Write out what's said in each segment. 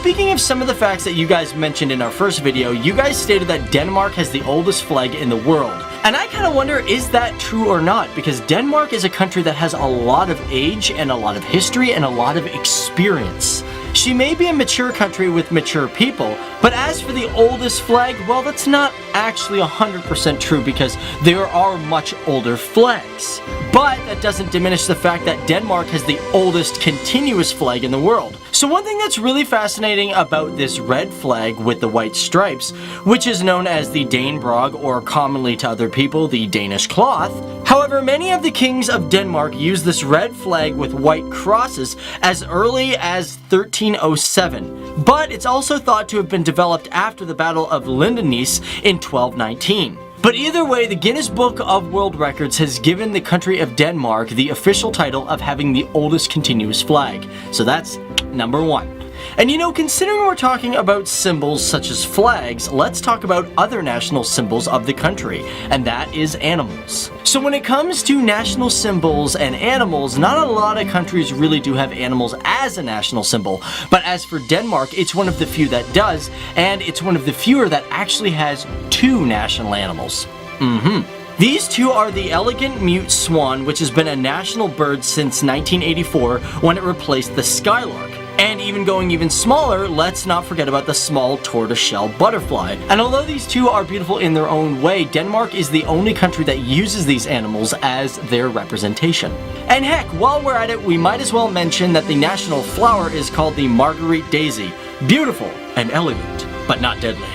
speaking of some of the facts that you guys mentioned in our first video, you guys stated that Denmark has the oldest flag in the world. And I kind of wonder, is that true or not? Because Denmark is a country that has a lot of age and a lot of history and a lot of experience. She may be a mature country with mature people, but as for the oldest flag, well, that's not actually 100% true because there are much older flags. But that doesn't diminish the fact that Denmark has the oldest continuous flag in the world. So one thing that's really fascinating about this red flag with the white stripes, which is known as the Danebrog, or commonly to other people, the Danish cloth. However, many of the kings of Denmark used this red flag with white crosses as early as 1307, but it's also thought to have been developed after the Battle of Lindenice in 1219. But either way, the Guinness Book of World Records has given the country of Denmark the official title of having the oldest continuous flag. So that's number one. And you know, considering we're talking about symbols such as flags, let's talk about other national symbols of the country, and that is animals. So when it comes to national symbols and animals, not a lot of countries really do have animals as a national symbol, but as for Denmark, it's one of the few that does, and it's one of the fewer that actually has two national animals. These two are the elegant mute swan, which has been a national bird since 1984 when it replaced the skylark. And going even smaller, let's not forget about the small tortoiseshell butterfly. And although these two are beautiful in their own way, Denmark is the only country that uses these animals as their representation. And heck, while we're at it, we might as well mention that the national flower is called the Marguerite daisy. Beautiful and elegant, but not deadly.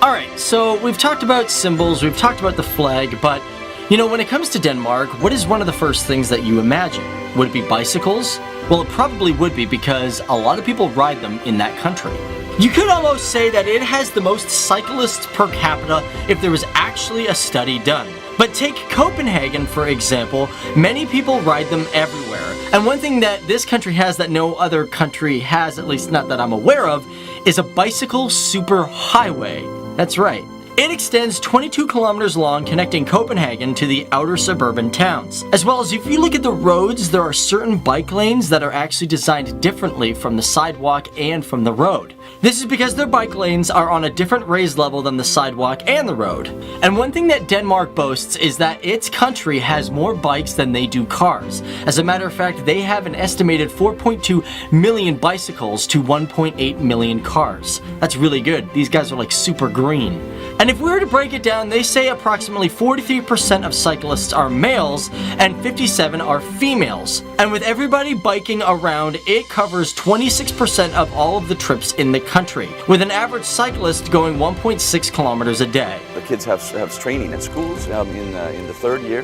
Alright, so we've talked about symbols, we've talked about the flag, but you know, when it comes to Denmark, what is one of the first things that you imagine? Would it be bicycles? Well, it probably would be because a lot of people ride them in that country. You could almost say that it has the most cyclists per capita if there was actually a study done. But take Copenhagen, for example, many people ride them everywhere. And one thing that this country has that no other country has, at least not that I'm aware of, is a bicycle superhighway. That's right. It extends 22 kilometers long, connecting Copenhagen to the outer suburban towns. As well as if you look at the roads, there are certain bike lanes that are actually designed differently from the sidewalk and from the road. This is because their bike lanes are on a different raised level than the sidewalk and the road. And one thing that Denmark boasts is that its country has more bikes than they do cars. As a matter of fact, they have an estimated 4.2 million bicycles to 1.8 million cars. That's really good. These guys are like super green. And if we were to break it down, they say approximately 43% of cyclists are males and 57% are females. And with everybody biking around, it covers 26% of all of the trips in the country, with an average cyclist going 1.6 kilometers a day. The kids have training at schools in the third year,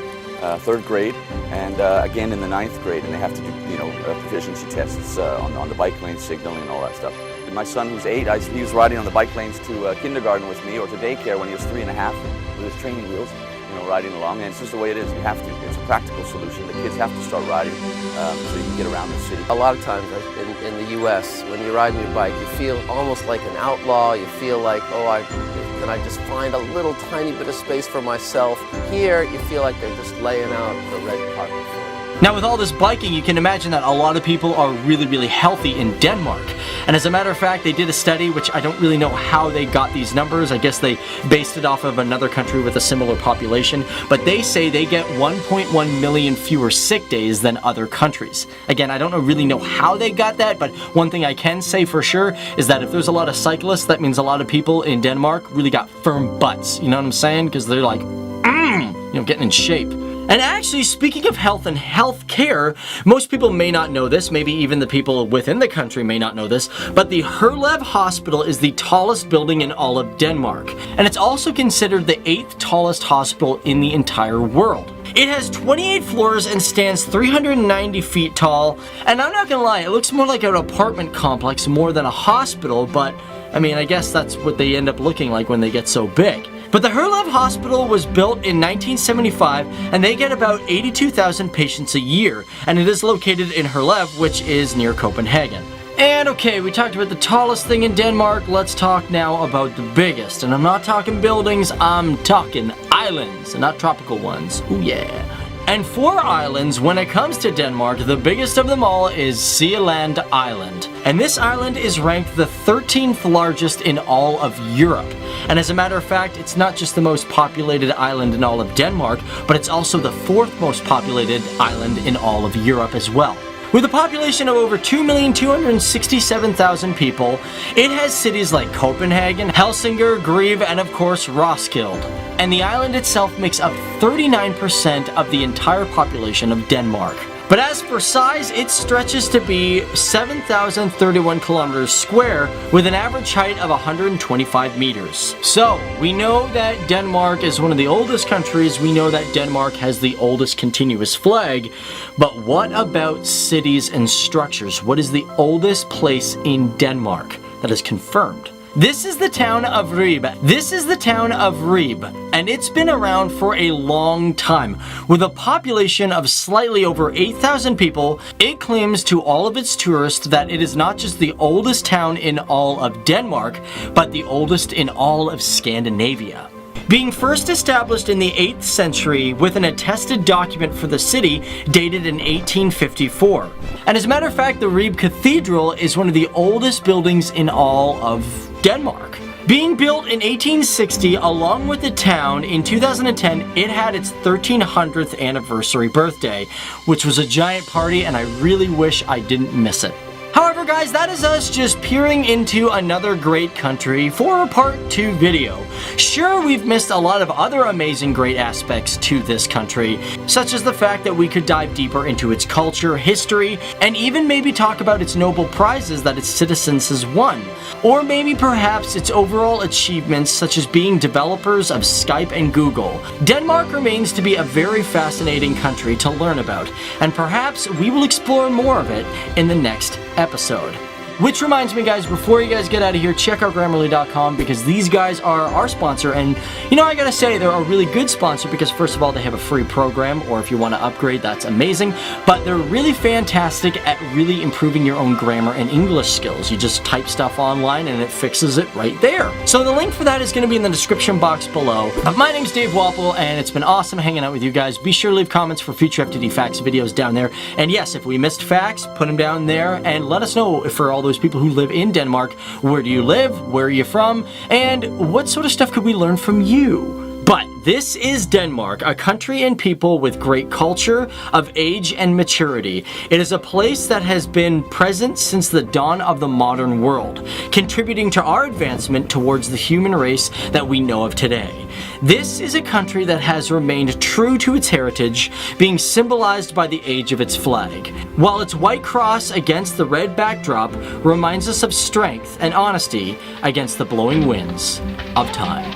third grade, and again in the ninth grade, and they have to do proficiency tests on the bike lane signaling and all that stuff. My son, who's 8, he was riding on the bike lanes to kindergarten with me, or to daycare when he was 3.5 with his training wheels, riding along. And it's just the way it is. You have to. It's a practical solution. The kids have to start riding so you can get around the city. A lot of times in the U.S., when you're riding your bike, you feel almost like an outlaw. You feel like, can I just find a little tiny bit of space for myself? Here, you feel like they're just laying out the red carpet for you. Now with all this biking, you can imagine that a lot of people are really healthy in Denmark. And as a matter of fact, they did a study, which I don't really know how they got these numbers. I guess they based it off of another country with a similar population. But they say they get 1.1 million fewer sick days than other countries. Again, I don't really know how they got that, but one thing I can say for sure is that if there's a lot of cyclists, that means a lot of people in Denmark really got firm butts. You know what I'm saying? Because they're like, getting in shape. And actually, speaking of health and health care, most people may not know this, maybe even the people within the country may not know this, but the Herlev Hospital is the tallest building in all of Denmark. And it's also considered the 8th tallest hospital in the entire world. It has 28 floors and stands 390 feet tall. And I'm not gonna lie, it looks more like an apartment complex more than a hospital, but I guess that's what they end up looking like when they get so big. But the Herlev Hospital was built in 1975, and they get about 82,000 patients a year, and it is located in Herlev, which is near Copenhagen. And okay, we talked about the tallest thing in Denmark, let's talk now about the biggest. And I'm not talking buildings, I'm talking islands, and not tropical ones. Ooh yeah. And for islands, when it comes to Denmark, the biggest of them all is Sealand Island. And this island is ranked the 13th largest in all of Europe. And as a matter of fact, it's not just the most populated island in all of Denmark, but it's also the 4th most populated island in all of Europe as well. With a population of over 2,267,000 people, it has cities like Copenhagen, Helsingør, Greve, and of course Roskilde. And the island itself makes up 39% of the entire population of Denmark. But as for size, it stretches to be 7,031 kilometers square with an average height of 125 meters. So, we know that Denmark is one of the oldest countries, we know that Denmark has the oldest continuous flag, but what about cities and structures? What is the oldest place in Denmark that is confirmed? This is the town of Ribe. This is the town of Ribe, and it's been around for a long time. With a population of slightly over 8,000 people, it claims to all of its tourists that it is not just the oldest town in all of Denmark, but the oldest in all of Scandinavia. Being first established in the 8th century with an attested document for the city dated in 1854. And as a matter of fact, the Ribe Cathedral is one of the oldest buildings in all of Denmark. Being built in 1860 along with the town, in 2010 it had its 1300th anniversary birthday, which was a giant party and I really wish I didn't miss it. However guys, that is us just peering into another great country for a part 2 video. Sure, we've missed a lot of other amazing great aspects to this country, such as the fact that we could dive deeper into its culture, history, and even maybe talk about its Nobel Prizes that its citizens has won. Or maybe perhaps its overall achievements such as being developers of Skype and Google. Denmark remains to be a very fascinating country to learn about, and perhaps we will explore more of it in the next episode. Which reminds me guys, before you guys get out of here, check out Grammarly.com because these guys are our sponsor, and you know, I gotta say they're a really good sponsor because first of all they have a free program, or if you want to upgrade that's amazing, but they're really fantastic at really improving your own grammar and English skills. You just type stuff online and it fixes it right there. So the link for that is going to be in the description box below. My name's Dave Walpole and it's been awesome hanging out with you guys. Be sure to leave comments for future FTD Facts videos down there, and yes, if we missed facts, put them down there and let us know if for all those people who live in Denmark, where do you live, where are you from, and what sort of stuff could we learn from you? But this is Denmark, a country and people with great culture, of age and maturity. It is a place that has been present since the dawn of the modern world, contributing to our advancement towards the human race that we know of today. This is a country that has remained true to its heritage, being symbolized by the age of its flag, while its white cross against the red backdrop reminds us of strength and honesty against the blowing winds of time.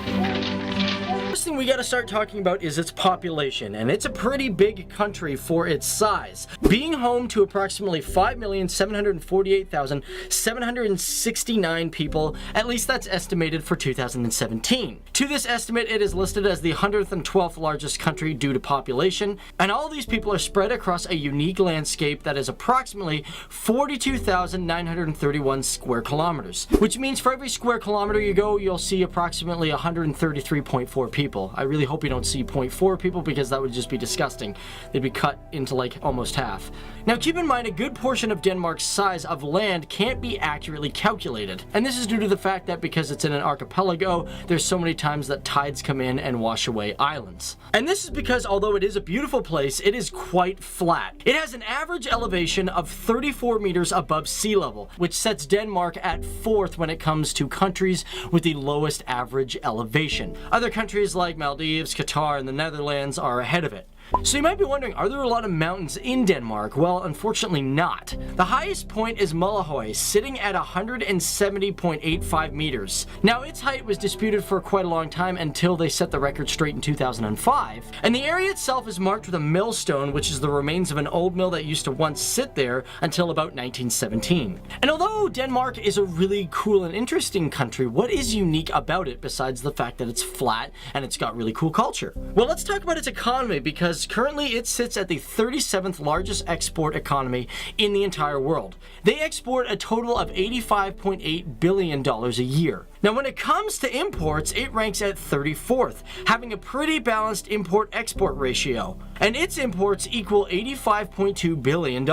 First thing we gotta start talking about is its population, and it's a pretty big country for its size, being home to approximately 5,748,769 people, at least that's estimated for 2017. To this estimate, it is listed as the 112th largest country due to population, and all these people are spread across a unique landscape that is approximately 42,931 square kilometers, which means for every square kilometer you go, you'll see approximately 133.4 people. I really hope you don't see 0.4 people because that would just be disgusting. They'd be cut into like almost half. Now keep in mind, a good portion of Denmark's size of land can't be accurately calculated. And this is due to the fact that because it's in an archipelago, there's so many times that tides come in and wash away islands. And this is because although it is a beautiful place, it is quite flat. It has an average elevation of 34 meters above sea level, which sets Denmark at 4th when it comes to countries with the lowest average elevation. Other countries like Maldives, Qatar, and the Netherlands are ahead of it. So you might be wondering, are there a lot of mountains in Denmark? Well, unfortunately not. The highest point is Mullahoy, sitting at 170.85 meters. Now, its height was disputed for quite a long time until they set the record straight in 2005. And the area itself is marked with a millstone, which is the remains of an old mill that used to once sit there until about 1917. And although Denmark is a really cool and interesting country, what is unique about it besides the fact that it's flat and it's got really cool culture? Well, let's talk about its economy, because currently it sits at the 37th largest export economy in the entire world. They export a total of $85.8 billion a year. Now when it comes to imports, it ranks at 34th, having a pretty balanced import-export ratio. And its imports equal $85.2 billion,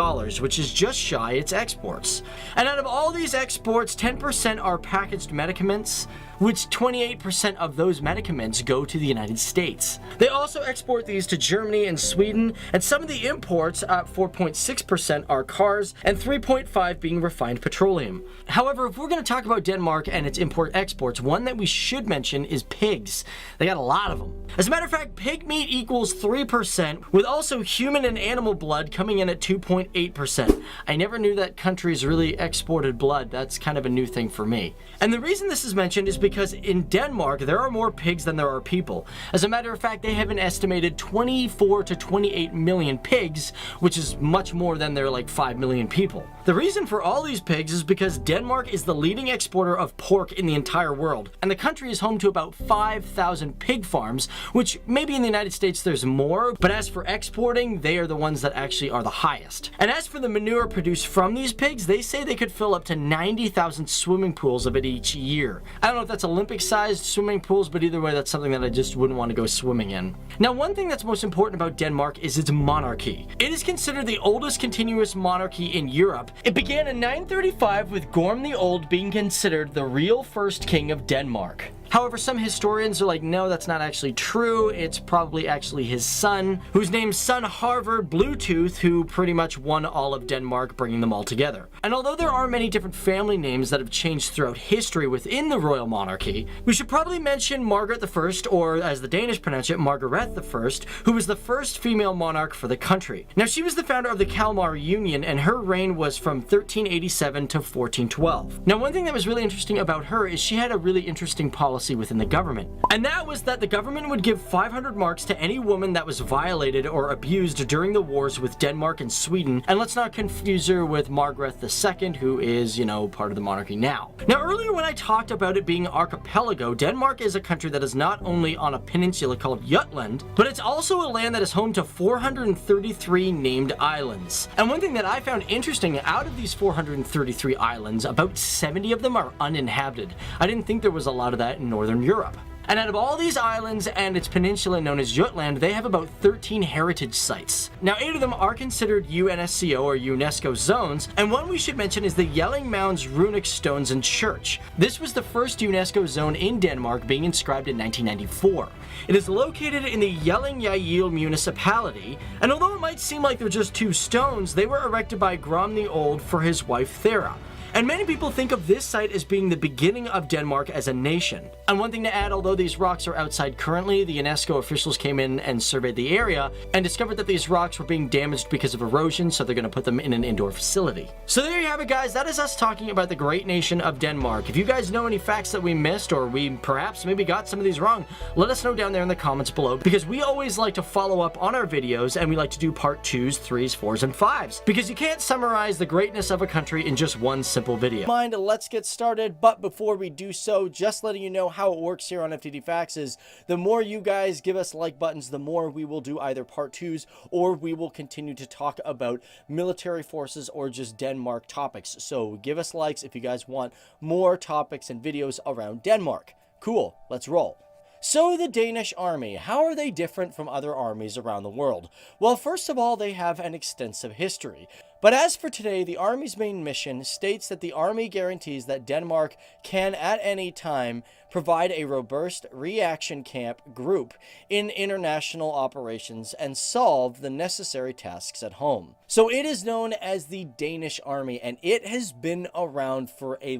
which is just shy its exports. And out of all these exports, 10% are packaged medicaments, which 28% of those medicaments go to the United States. They also export these to Germany and Sweden, and some of the imports, at 4.6%, are cars, and 3.5% being refined petroleum. However, if we're going to talk about Denmark and its import-exports, one that we should mention is pigs. They got a lot of them. As a matter of fact, pig meat equals 3%, with also human and animal blood coming in at 2.8%. I never knew that countries really exported blood. That's kind of a new thing for me. And the reason this is mentioned is because in Denmark, there are more pigs than there are people. As a matter of fact, they have an estimated 24 to 28 million pigs, which is much more than their like 5 million people. The reason for all these pigs is because Denmark is the leading exporter of pork in the entire world, and the country is home to about 5,000 pig farms, which maybe in the United States there's more, but as for exporting, they are the ones that actually are the highest. And as for the manure produced from these pigs, they say they could fill up to 90,000 swimming pools of it each year. I don't know if that's Olympic-sized swimming pools, but either way, that's something that I just wouldn't want to go swimming in. Now, one thing that's most important about Denmark is its monarchy. It is considered the oldest continuous monarchy in Europe. It began in 935 with Gorm the Old being considered the real first king of Denmark. However, some historians are like, no, that's not actually true. It's probably actually his son, who's named Son Harvard Bluetooth, who pretty much won all of Denmark, bringing them all together. And although there are many different family names that have changed throughout history within the royal monarchy, we should probably mention Margaret I, or as the Danish pronounce it, Margaret I, who was the first female monarch for the country. Now, she was the founder of the Kalmar Union, and her reign was from 1387 to 1412. Now, one thing that was really interesting about her is she had a really interesting policy within the government. And that was that the government would give 500 marks to any woman that was violated or abused during the wars with Denmark and Sweden. And let's not confuse her with Margaret II, who is, you know, part of the monarchy now. Now, earlier when I talked about it being archipelago, Denmark is a country that is not only on a peninsula called Jutland, but it's also a land that is home to 433 named islands. And one thing that I found interesting, out of these 433 islands, about 70 of them are uninhabited. I didn't think there was a lot of that in Northern Europe. And out of all these islands and its peninsula known as Jutland, they have about 13 heritage sites. Now, 8 of them are considered UNESCO or UNESCO zones, and one we should mention is the Jelling Mounds Runic Stones and Church. This was the first UNESCO zone in Denmark, being inscribed in 1994. It is located in the Jelling municipality, and although it might seem like they're just 2 stones, they were erected by Grom the Old for his wife Thera. And many people think of this site as being the beginning of Denmark as a nation. And one thing to add, although these rocks are outside currently, the UNESCO officials came in and surveyed the area and discovered that these rocks were being damaged because of erosion, so they're going to put them in an indoor facility. So there you have it, guys. That is us talking about the great nation of Denmark. If you guys know any facts that we missed, or we perhaps maybe got some of these wrong, let us know down there in the comments below, because we always like to follow up on our videos, and we like to do part 2s, 3s, 4s, and 5s, because you can't summarize the greatness of a country in just one simple video. Let's get started, but before we do so, just letting you know how it works here on FTD Facts is the more you guys give us like buttons, the more we will do either part 2s, or we will continue to talk about military forces or just Denmark topics. So give us likes if you guys want more topics and videos around Denmark. Cool, let's roll. So the Danish army, how are they different from other armies around the world? Well, first of all, they have an extensive history. But as for today, the Army's main mission states that the Army guarantees that Denmark can at any time provide a robust reaction camp group in international operations and solve the necessary tasks at home. So it is known as the Danish Army, and it has been around for a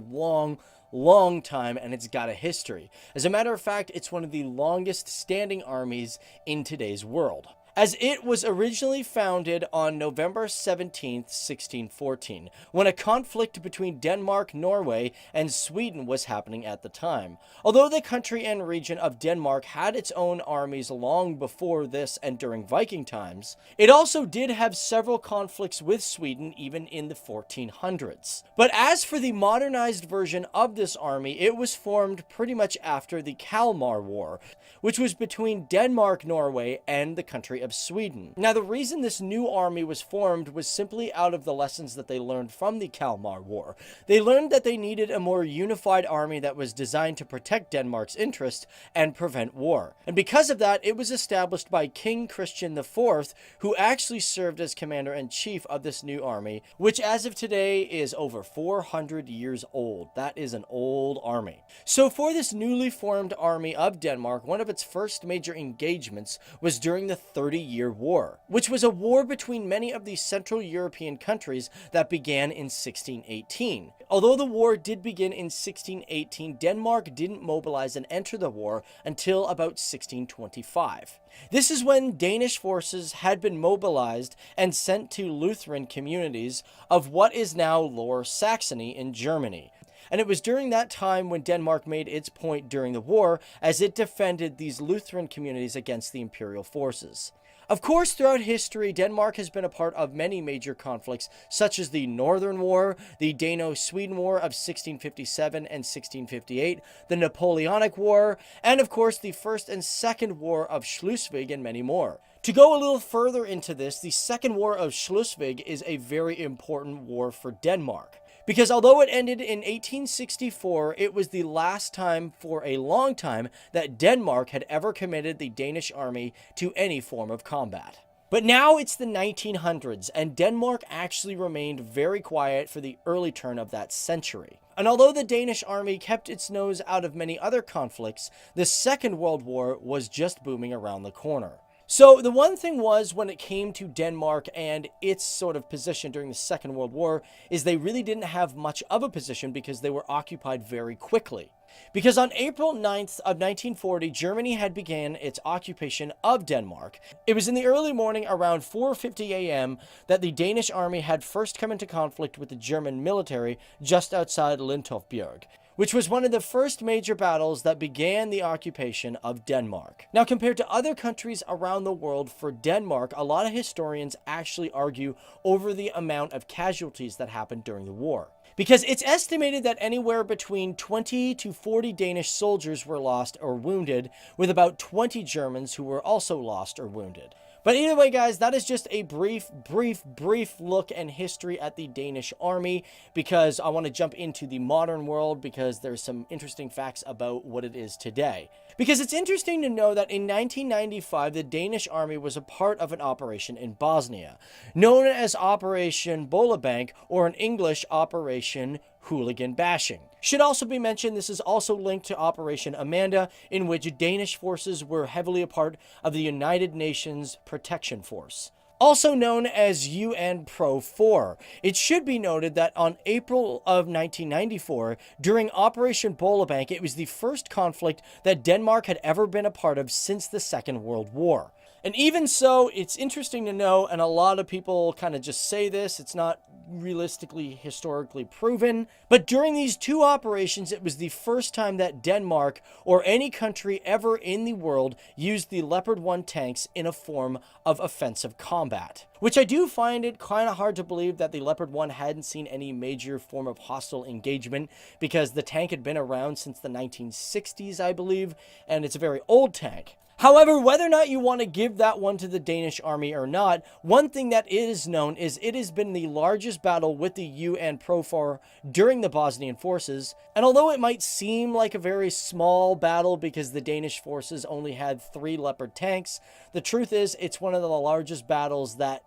long time, and it's got a history. As a matter of fact, it's one of the longest standing armies in today's world, as it was originally founded on November 17th, 1614, when a conflict between Denmark, Norway, and Sweden was happening at the time. Although the country and region of Denmark had its own armies long before this and during Viking times, it also did have several conflicts with Sweden even in the 1400s. But as for the modernized version of this army, it was formed pretty much after the Kalmar War, which was between Denmark, Norway, and the country of of Sweden. Now, the reason this new army was formed was simply out of the lessons that they learned from the Kalmar War. They learned that they needed a more unified army that was designed to protect Denmark's interest and prevent war. And because of that, it was established by King Christian IV, who actually served as commander-in-chief of this new army, which as of today is over 400 years old. That is an old army. So for this newly formed army of Denmark, one of its first major engagements was during the 30-Year War, which was a war between many of the Central European countries that began in 1618. Although the war did begin in 1618, Denmark didn't mobilize and enter the war until about 1625. This is when Danish forces had been mobilized and sent to Lutheran communities of what is now Lower Saxony in Germany. And it was during that time when Denmark made its point during the war, as it defended these Lutheran communities against the imperial forces. Of course, throughout history, Denmark has been a part of many major conflicts, such as the Northern War, the Dano-Sweden War of 1657 and 1658, the Napoleonic War, and of course the First and Second War of Schleswig, and many more. To go a little further into this, the Second War of Schleswig is a very important war for Denmark. Because although it ended in 1864, it was the last time for a long time that Denmark had ever committed the Danish army to any form of combat. But now it's the 1900s, and Denmark actually remained very quiet for the early turn of that century. And although the Danish army kept its nose out of many other conflicts, the Second World War was just booming around the corner. So the one thing was, when it came to Denmark and its sort of position during the Second World War, is they really didn't have much of a position because they were occupied very quickly. Because on April 9th of 1940, Germany had began its occupation of Denmark. It was in the early morning around 4:50 a.m. that the Danish army had first come into conflict with the German military just outside Lintofbjerg, which was one of the first major battles that began the occupation of Denmark. Now, compared to other countries around the world, for Denmark, a lot of historians actually argue over the amount of casualties that happened during the war. Because it's estimated that anywhere between 20 to 40 Danish soldiers were lost or wounded, with about 20 Germans who were also lost or wounded. But either way, guys, that is just a brief look and history at the Danish army, because I want to jump into the modern world because there's some interesting facts about what it is today. Because it's interesting to know that in 1995, the Danish army was a part of an operation in Bosnia, known as Operation Bolabank, or in English, Operation Hooligan Bashing. Should also be mentioned, this is also linked to Operation Amanda, in which Danish forces were heavily a part of the United Nations Protection Force, also known as UNPRO-4. It should be noted that on April of 1994, during Operation Bolabank, it was the first conflict that Denmark had ever been a part of since the Second World War. And even so, it's interesting to know, and a lot of people kind of just say this, it's not realistically historically proven, but during these two operations, it was the first time that Denmark, or any country ever in the world, used the Leopard 1 tanks in a form of offensive combat. Which I do find it kind of hard to believe that the Leopard 1 hadn't seen any major form of hostile engagement, because the tank had been around since the 1960s, I believe, and it's a very old tank. However, whether or not you want to give that one to the Danish army or not, one thing that is known is it has been the largest battle with the UNPRO-4 during the Bosnian forces, and although it might seem like a very small battle because the Danish forces only had 3 Leopard tanks, the truth is it's one of the largest battles that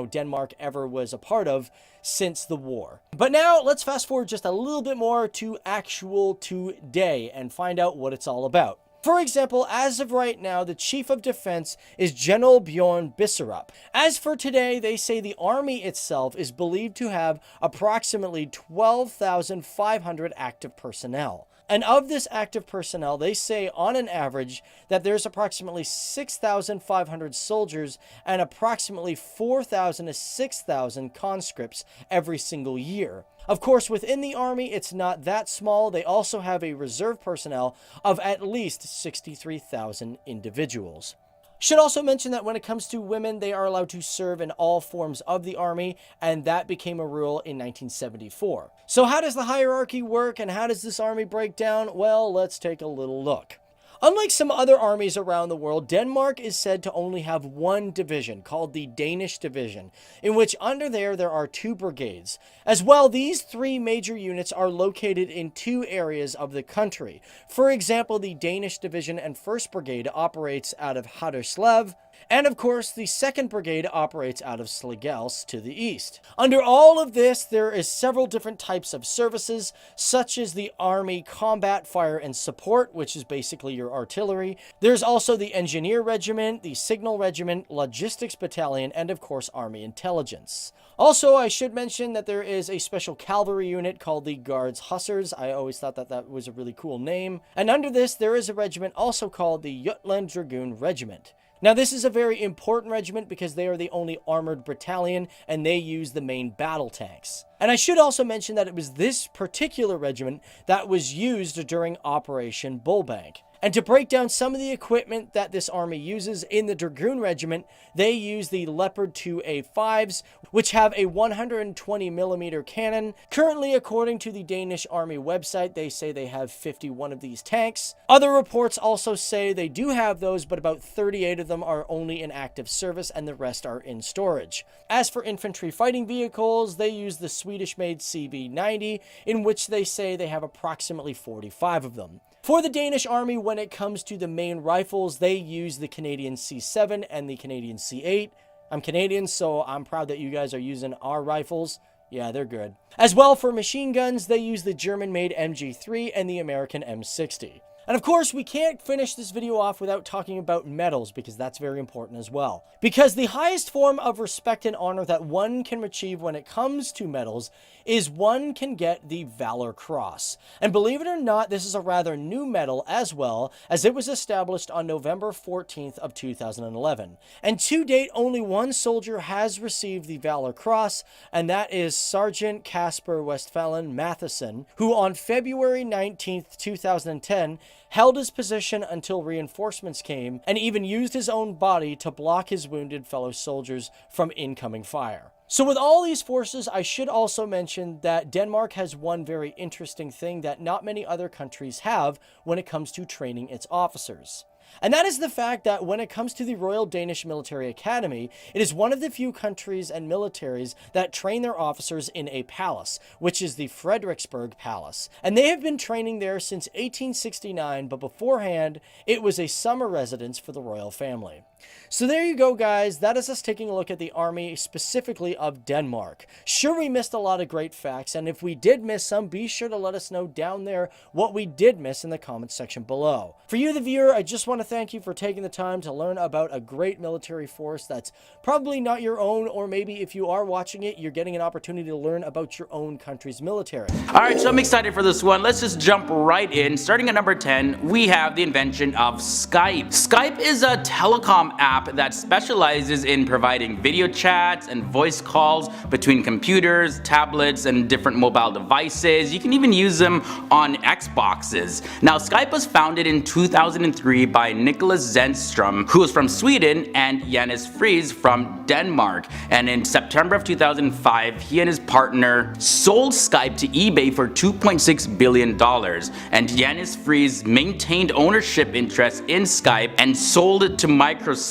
Denmark ever was a part of since the war. But now let's fast forward just a little bit more to actual today and find out what it's all about. For example, as of right now, the Chief of Defense is General Bjorn Bisserup. As for today, they say the army itself is believed to have approximately 12,500 active personnel. And of this active personnel, they say on an average that there's approximately 6,500 soldiers and approximately 4,000 to 6,000 conscripts every single year. Of course, within the army, it's not that small. They also have a reserve personnel of at least 63,000 individuals. Should also mention that when it comes to women, they are allowed to serve in all forms of the army, and that became a rule in 1974. So how does the hierarchy work, and how does this army break down? Well, let's take a little look. Unlike some other armies around the world, Denmark is said to only have one division called the Danish Division, in which under there are 2 brigades. As well, these 3 major units are located in 2 areas of the country. For example, the Danish Division and 1st Brigade operates out of Haderslev, and of course, the 2nd Brigade operates out of Slagelse to the east. Under all of this, there is several different types of services, such as the Army Combat Fire and Support, which is basically your artillery. There's also the Engineer Regiment, the Signal Regiment, Logistics Battalion, and of course, Army Intelligence. Also, I should mention that there is a special cavalry unit called the Guards Hussars. I always thought that that was a really cool name. And under this, there is a regiment also called the Jutland Dragoon Regiment. Now, this is a very important regiment because they are the only armored battalion and they use the main battle tanks. And I should also mention that it was this particular regiment that was used during Operation Bullbank. And to break down some of the equipment that this army uses, in the Dragoon Regiment, they use the Leopard 2A5s, which have a 120mm cannon. Currently, according to the Danish Army website, they say they have 51 of these tanks. Other reports also say they do have those, but about 38 of them are only in active service and the rest are in storage. As for infantry fighting vehicles, they use the Swedish-made CV-90, in which they say they have approximately 45 of them. For the Danish Army, when it comes to the main rifles, they use the Canadian C7 and the Canadian C8. I'm Canadian, so I'm proud that you guys are using our rifles. Yeah, they're good. As well, for machine guns, they use the German-made MG3 and the American M60. And of course, we can't finish this video off without talking about medals, because that's very important as well. Because the highest form of respect and honor that one can achieve when it comes to medals is one can get the Valor Cross. And believe it or not, this is a rather new medal as well, as it was established on November 14th of 2011. And to date, only one soldier has received the Valor Cross, and that is Sergeant Casper Westphalen Matheson, who on February 19th, 2010, held his position until reinforcements came, and even used his own body to block his wounded fellow soldiers from incoming fire. So with all these forces, I should also mention that Denmark has one very interesting thing that not many other countries have when it comes to training its officers. And that is the fact that when it comes to the Royal Danish Military Academy, it is one of the few countries and militaries that train their officers in a palace, which is the Frederiksberg Palace. And they have been training there since 1869, but beforehand, it was a summer residence for the royal family. So there you go, guys. That is us taking a look at the army specifically of Denmark. Sure, we missed a lot of great facts, and if we did miss some, be sure to let us know down there what we did miss in the comments section below. For you, the viewer, I just want to thank you for taking the time to learn about a great military force that's probably not your own, or maybe if you are watching it, you're getting an opportunity to learn about your own country's military. Alright, so I'm excited for this one. Let's just jump right in. Starting at number 10, we have the invention of Skype. Skype is a telecom app that specializes in providing video chats and voice calls between computers, tablets, and different mobile devices. You can even use them on Xboxes. Now, Skype was founded in 2003 by Nicholas Zennström, who is from Sweden, and Jannis Friis from Denmark. And in September of 2005, he and his partner sold Skype to eBay for $2.6 billion. And Jannis Friis maintained ownership interest in Skype and sold it to Microsoft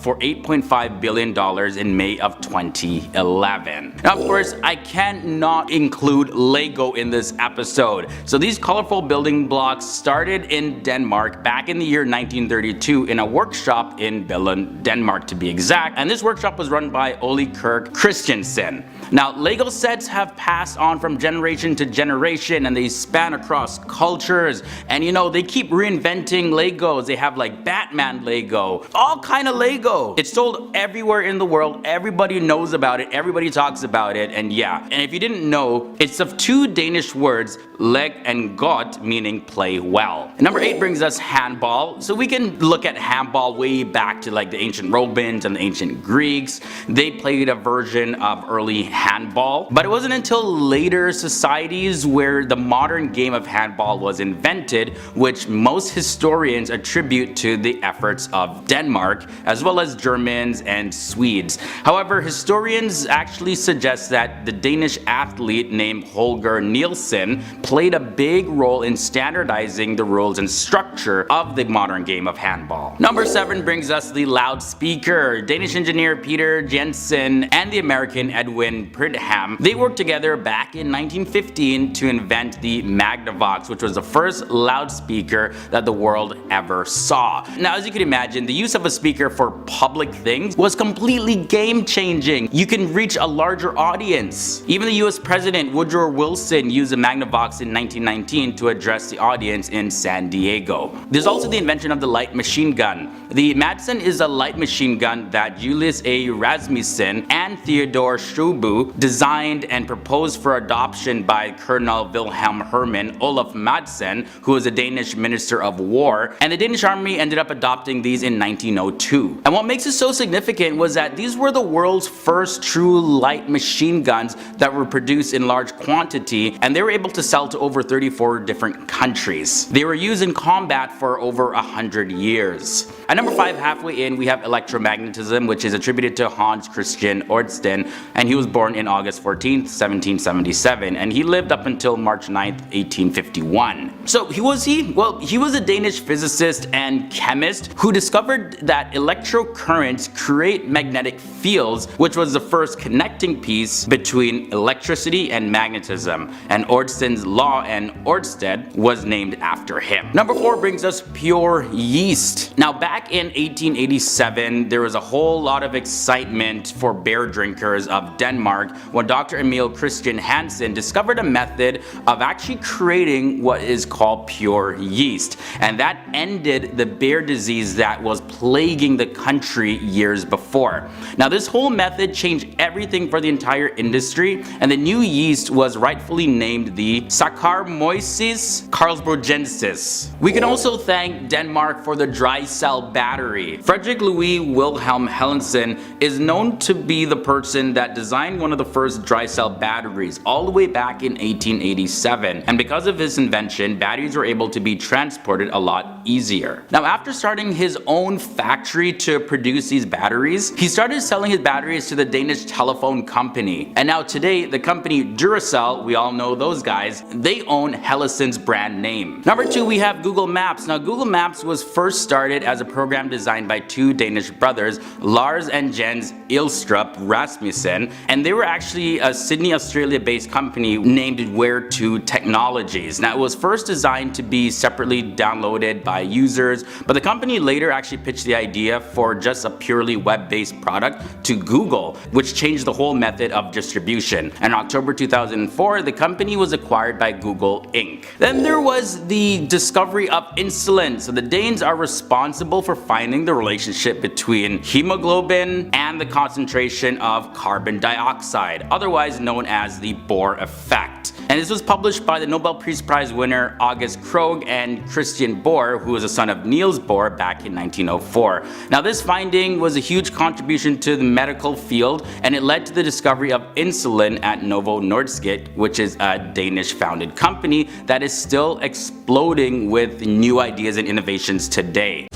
for $8.5 billion in May of 2011. Now, of course, I cannot include Lego in this episode. So these colorful building blocks started in Denmark back in the year 1932 in a workshop in Billund, Denmark to be exact. And this workshop was run by Ole Kirk Christensen. Now, Lego sets have passed on from generation to generation, and they span across cultures. And you know, they keep reinventing Legos. They have like Batman Lego, all kind of Lego. It's sold everywhere in the world. Everybody knows about it. Everybody talks about it. And yeah, and if you didn't know, it's of two Danish words, leg and godt, meaning play well. And number 8 brings us handball. So we can look at handball way back to like the ancient Romans and the ancient Greeks. They played a version of early handball, but it wasn't until later societies where the modern game of handball was invented, which most historians attribute to the efforts of Denmark, as well as Germans and Swedes. However, historians actually suggest that the Danish athlete named Holger Nielsen played a big role in standardizing the rules and structure of the modern game of handball. Number 7 brings us the loudspeaker. Danish engineer Peter Jensen and the American Edwin Pridham, they worked together back in 1915 to invent the Magnavox, which was the first loudspeaker that the world ever saw. Now, as you can imagine, the use of a speaker for public things was completely game-changing. You can reach a larger audience. Even the US President Woodrow Wilson used a Magnavox in 1919 to address the audience in San Diego. There's also the invention of the light machine gun. The Madsen is a light machine gun that Julius A. Rasmussen and Theodore Strobu designed and proposed for adoption by Colonel Wilhelm Hermann Olaf Madsen, who was a Danish Minister of War, and the Danish Army ended up adopting these in 1902. And what makes it so significant was that these were the world's first true light machine guns that were produced in large quantity, and they were able to sell to over 34 different countries. They were used in combat for over 100 years. At number 5, halfway in, we have electromagnetism, which is attributed to Hans Christian Ørsted, and he was born in August 14th, 1777, and he lived up until March 9th, 1851. So who was he? Well, he was a Danish physicist and chemist who discovered that electrocurrents create magnetic fields, which was the first connecting piece between electricity and magnetism, and Ørsted's law and Ørsted was named after him. Number 4 brings us pure yeast. Now, back in 1887, there was a whole lot of excitement for beer drinkers of Denmark when Dr. Emil Christian Hansen discovered a method of actually creating what is called pure yeast, and that ended the beer disease that was plaguing the country years before. Now, this whole method changed everything for the entire industry, and the new yeast was rightfully named the Saccharomyces carlsbergensis. We can also thank Denmark for the dry cell battery. Frederick Louis Wilhelm Hellensen is known to be the person that designed one of the first dry cell batteries all the way back in 1887, and because of his invention, batteries were able to be transported a lot easier. Now, after starting his own factory to produce these batteries, he started selling his batteries to the Danish telephone company, and now today the company Duracell, we all know those guys, they own Hellensen's brand name. Number 2, we have Google Maps. Now, Google Maps was first started as a program designed by 2 Danish brothers, Lars and Jens Ilstrup Rasmussen, and they were actually a Sydney, Australia based company named Where2 Technologies. Now, it was first designed to be separately downloaded by users, but the company later actually pitched the idea for just a purely web-based product to Google, which changed the whole method of distribution. And in October 2004, the company was acquired by Google Inc. Then there was the discovery of insulin. So the Danes are responsible for finding the relationship between hemoglobin and the concentration of carbon dioxide, otherwise known as the Bohr effect. And this was published by the Nobel Peace Prize winner August Krogh and Christian Bohr, who was a son of Niels Bohr, back in 1904. Now, this finding was a huge contribution to the medical field, and it led to the discovery of insulin at Novo Nordisk, which is a Danish founded company that is still exploding with new ideas and innovations today.